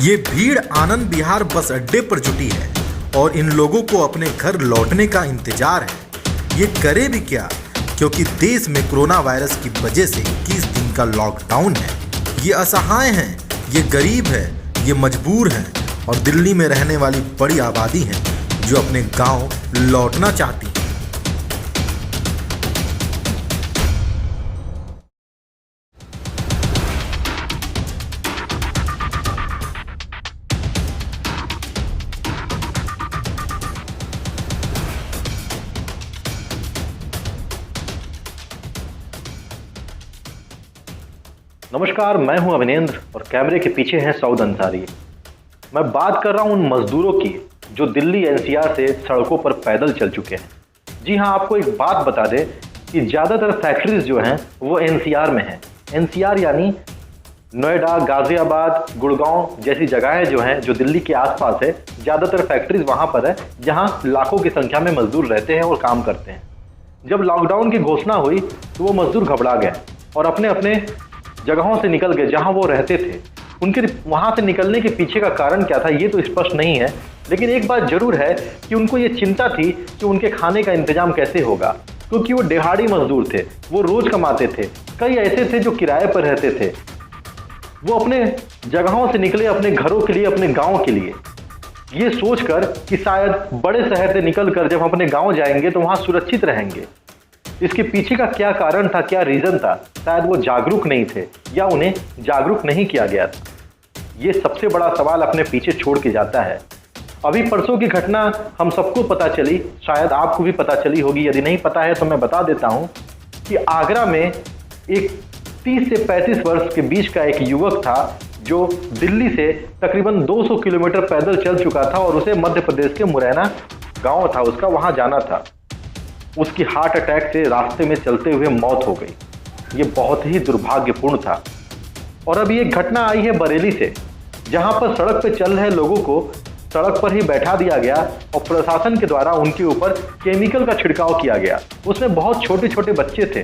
ये भीड़ आनंद विहार बस अड्डे पर जुटी है और इन लोगों को अपने घर लौटने का इंतजार है। ये करे भी क्या, क्योंकि देश में कोरोना वायरस की वजह से 21 दिन का लॉकडाउन है। ये असहाय हैं, ये गरीब हैं, ये मजबूर हैं और दिल्ली में रहने वाली बड़ी आबादी है जो अपने गांव लौटना चाहती है। नमस्कार, मैं हूं अभिनेंद्र और कैमरे के पीछे हैं सऊद अंसारी। मैं बात कर रहा हूं उन मजदूरों की जो दिल्ली एनसीआर से सड़कों पर पैदल चल चुके हैं। जी हां, आपको एक बात बता दें कि ज़्यादातर फैक्ट्रीज जो हैं वो एनसीआर में हैं। एनसीआर यानी नोएडा, गाजियाबाद, गुड़गांव जैसी जगहें जो हैं जो दिल्ली के आसपास है, ज़्यादातर फैक्ट्रीज वहां पर है जहां लाखों की संख्या में मजदूर रहते हैं और काम करते हैं। जब लॉकडाउन की घोषणा हुई तो वो मजदूर घबरा गए और अपने अपने जगहों से निकल गए जहां वो रहते थे। उनके वहां से निकलने के पीछे का कारण क्या था ये तो स्पष्ट नहीं है, लेकिन एक बात जरूर है कि उनको ये चिंता थी कि उनके खाने का इंतजाम कैसे होगा, क्योंकि वो दिहाड़ी मजदूर थे, वो रोज कमाते थे। कई ऐसे थे जो किराए पर रहते थे। वो अपने जगहों से निकले अपने घरों के लिए, अपने गाँव के लिए, ये सोचकर कि शायद बड़े शहर से निकल कर जब हम अपने गाँव जाएंगे तो वहाँ सुरक्षित रहेंगे। इसके पीछे का क्या कारण था, क्या रीज़न था? शायद वो जागरूक नहीं थे या उन्हें जागरूक नहीं किया गया था। ये सबसे बड़ा सवाल अपने पीछे छोड़ के जाता है। अभी परसों की घटना हम सबको पता चली, शायद आपको भी पता चली होगी। यदि नहीं पता है तो मैं बता देता हूँ कि आगरा में एक 30 से 35 वर्ष के बीच का एक युवक था जो दिल्ली से तकरीबन 200 किलोमीटर पैदल चल चुका था और उसे मध्य प्रदेश के मुरैना गाँव था उसका, वहाँ जाना था। उसकी हार्ट अटैक से रास्ते में चलते हुए मौत हो गई। ये बहुत ही दुर्भाग्यपूर्ण था। और अब ये घटना आई है बरेली से, जहां पर सड़क पर चल रहे लोगों को सड़क पर ही बैठा दिया गया और प्रशासन के द्वारा उनके ऊपर केमिकल का छिड़काव किया गया। उसमें बहुत छोटे छोटे बच्चे थे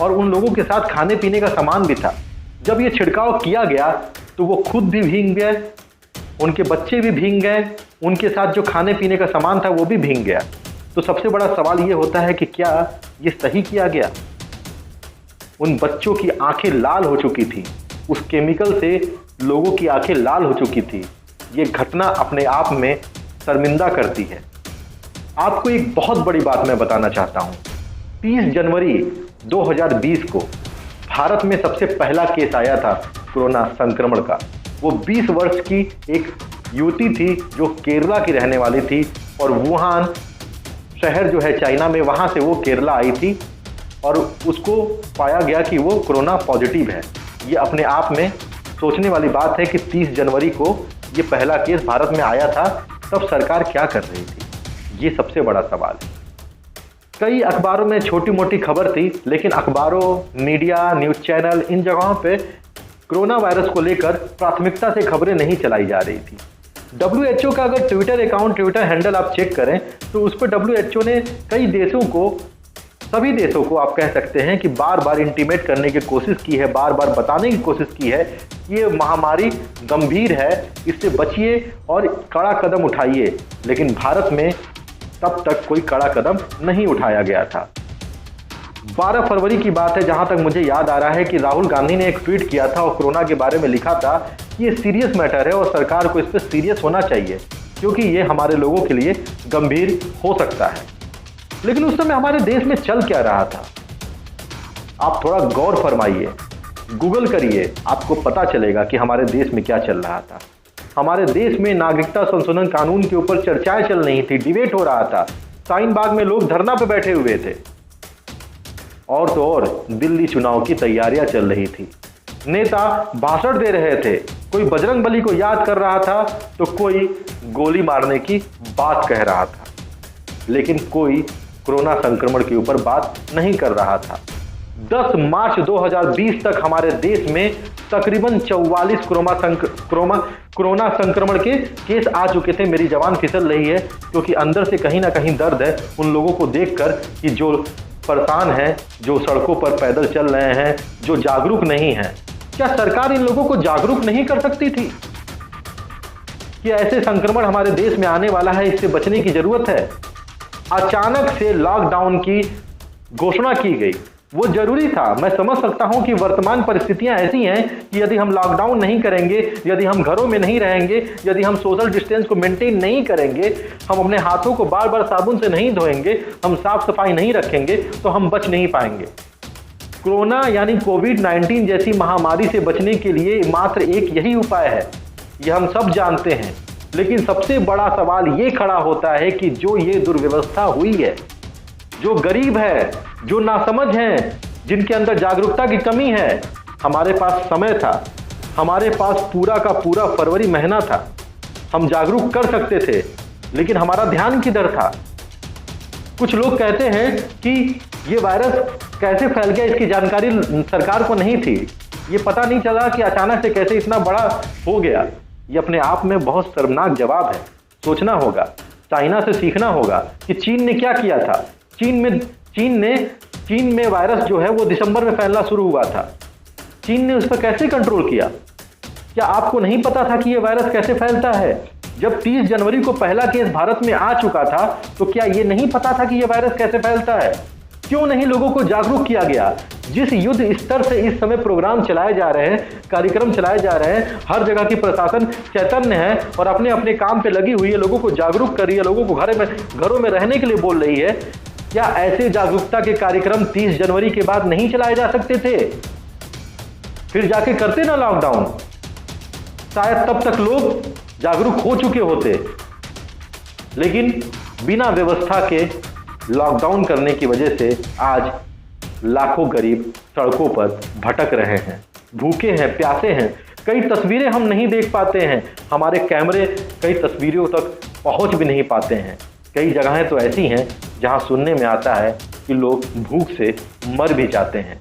और उन लोगों के साथ खाने पीने का सामान भी था। जब ये छिड़काव किया गया तो वो खुद भी भीग गए, उनके बच्चे भी भीग गए, उनके साथ जो खाने पीने का सामान था वो भी भीग गया। तो सबसे बड़ा सवाल ये होता है कि क्या ये सही किया गया? उन बच्चों की आंखें लाल हो चुकी थी, उस केमिकल से लोगों की आंखें लाल हो चुकी थी। ये घटना अपने आप में शर्मिंदा करती है। आपको एक बहुत बड़ी बात मैं बताना चाहता हूँ। 30 जनवरी 2020 को भारत में सबसे पहला केस आया था कोरोना संक्रमण का। वो 20 वर्ष की एक युवती थी जो केरला की रहने वाली थी और वुहान शहर जो है चाइना में, वहाँ से वो केरला आई थी और उसको पाया गया कि वो कोरोना पॉजिटिव है। ये अपने आप में सोचने वाली बात है कि 30 जनवरी को ये पहला केस भारत में आया था, तब सरकार क्या कर रही थी? ये सबसे बड़ा सवाल है। कई अखबारों में छोटी मोटी खबर थी, लेकिन अखबारों, मीडिया, न्यूज़ चैनल, इन जगहों पे कोरोना वायरस को लेकर प्राथमिकता से खबरें नहीं चलाई जा रही थी। WHO का अगर ट्विटर अकाउंट, ट्विटर हैंडल आप चेक करें तो उस पर WHO ने कई देशों को, सभी देशों को आप कह सकते हैं कि बार बार इंटीमेट करने की कोशिश की है, बार बार बताने की कोशिश की है कि ये महामारी गंभीर है, इससे बचिए और कड़ा कदम उठाइए। लेकिन भारत में तब तक कोई कड़ा कदम नहीं उठाया गया था। 12 फरवरी की बात है, जहां तक मुझे याद आ रहा है कि राहुल गांधी ने एक ट्वीट किया था और कोरोना के बारे में लिखा था कि ये सीरियस मैटर है और सरकार को इस पर सीरियस होना चाहिए, क्योंकि ये हमारे लोगों के लिए गंभीर हो सकता है। लेकिन उस समय हमारे देश में चल क्या रहा था? आप थोड़ा गौर फरमाइए, गूगल करिए, आपको पता चलेगा कि हमारे देश में क्या चल रहा था। हमारे देश में नागरिकता संशोधन कानून के ऊपर चर्चाएं चल रही थी, डिबेट हो रहा था। शाहीन बाग में लोग धरना पे बैठे हुए थे। और तो और दिल्ली चुनाव की तैयारियां चल रही थी। नेता भाषण दे रहे थे, कोई बजरंगबली को याद कर रहा था तो कोई गोली मारने की बात कह रहा था, लेकिन कोई कोरोना संक्रमण के ऊपर बात नहीं कर रहा था। 10 मार्च 2020 तक हमारे देश में तकरीबन 44 कोरोना संक्रमण के केस आ चुके थे। मेरी जबान फिसल रही है क्योंकि अंदर से कहीं ना कहीं दर्द है उन लोगों को देखकर कि जो परेशान हैं, जो सड़कों पर पैदल चल रहे हैं, जो जागरूक नहीं हैं। क्या सरकार इन लोगों को जागरूक नहीं कर सकती थी? कि ऐसे संक्रमण हमारे देश में आने वाला है, इससे बचने की जरूरत है। अचानक से लॉकडाउन की घोषणा की गई, वो जरूरी था। मैं समझ सकता हूं कि वर्तमान परिस्थितियां ऐसी हैं कि यदि हम लॉकडाउन नहीं करेंगे, यदि हम घरों में नहीं रहेंगे, यदि हम सोशल डिस्टेंस को मेंटेन नहीं करेंगे, हम अपने हाथों को बार बार साबुन से नहीं धोएंगे, हम साफ सफाई नहीं रखेंगे, तो हम बच नहीं पाएंगे। कोरोना यानी कोविड-19 जैसी महामारी से बचने के लिए मात्र एक यही उपाय है, यह हम सब जानते हैं। लेकिन सबसे बड़ा सवाल ये खड़ा होता है कि जो ये दुर्व्यवस्था हुई है, जो गरीब है, जो नासमझ हैं, जिनके अंदर जागरूकता की कमी है, हमारे पास समय था, हमारे पास पूरा का पूरा फरवरी महीना था, हम जागरूक कर सकते थे, लेकिन हमारा ध्यान किधर था? कुछ लोग कहते हैं कि ये वायरस कैसे फैल गया, इसकी जानकारी सरकार को नहीं थी, ये पता नहीं चला कि अचानक से कैसे इतना बड़ा हो गया। ये अपने आप में बहुत शर्मनाक जवाब है। सोचना होगा, चाइना से सीखना होगा कि चीन ने क्या किया था। चीन में वायरस जो है वो दिसंबर में फैलना शुरू हुआ था। चीन ने उस पर कैसे कंट्रोल किया? क्या आपको नहीं पता था कि ये वायरस कैसे फैलता है? जब 30 जनवरी को पहला केस भारत में आ चुका था, तो क्या ये नहीं पता था कि ये वायरस कैसे फैलता है? क्यों नहीं लोगों को जागरूक किया गया? जिस युद्ध स्तर से इस समय प्रोग्राम चलाए जा रहे हैं, कार्यक्रम चलाए जा रहे हैं, हर जगह की प्रशासन चैतन्य है और अपने अपने काम पे लगी हुई है, लोगों को जागरूक कर रही है, लोगों को घरों में रहने के लिए बोल रही है। क्या ऐसे जागरूकता के कार्यक्रम 30 जनवरी के बाद नहीं चलाए जा सकते थे? फिर जाके करते ना लॉकडाउन, शायद तब तक लोग जागरूक हो चुके होते। लेकिन बिना व्यवस्था के लॉकडाउन करने की वजह से आज लाखों गरीब सड़कों पर भटक रहे हैं, भूखे हैं, प्यासे हैं। कई तस्वीरें हम नहीं देख पाते हैं, हमारे कैमरे कई तस्वीरों तक पहुंच भी नहीं पाते हैं। कई जगहें तो ऐसी हैं जहां सुनने में आता है कि लोग भूख से मर भी जाते हैं।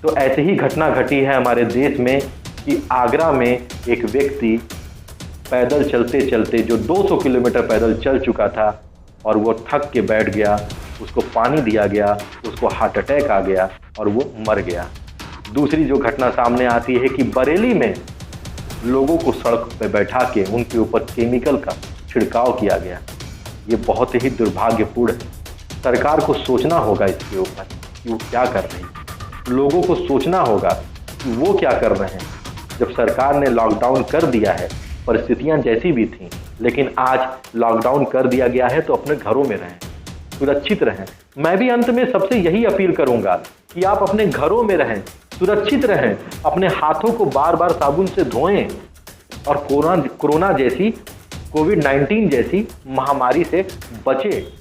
तो ऐसी ही घटना घटी है हमारे देश में कि आगरा में एक व्यक्ति पैदल चलते चलते, जो 200 किलोमीटर पैदल चल चुका था, और वो थक के बैठ गया, उसको पानी दिया गया, उसको हार्ट अटैक आ गया और वो मर गया। दूसरी जो घटना सामने आती है कि बरेली में लोगों को सड़क पर बैठा के उनके ऊपर केमिकल का छिड़काव किया गया। ये बहुत ही दुर्भाग्यपूर्ण है। सरकार को सोचना होगा इसके ऊपर कि वो क्या कर रही है। लोगों को सोचना होगा कि वो क्या कर रहे हैं। जब सरकार ने लॉकडाउन कर दिया है, परिस्थितियां जैसी भी थीं, लेकिन आज लॉकडाउन कर दिया गया है, तो अपने घरों में रहें, सुरक्षित रहें। मैं भी अंत में सबसे यही अपील करूंगा कि आप अपने घरों में रहें, सुरक्षित रहें, अपने हाथों को बार बार साबुन से धोएं और कोरोना जैसी, कोविड-19 जैसी महामारी से बचें।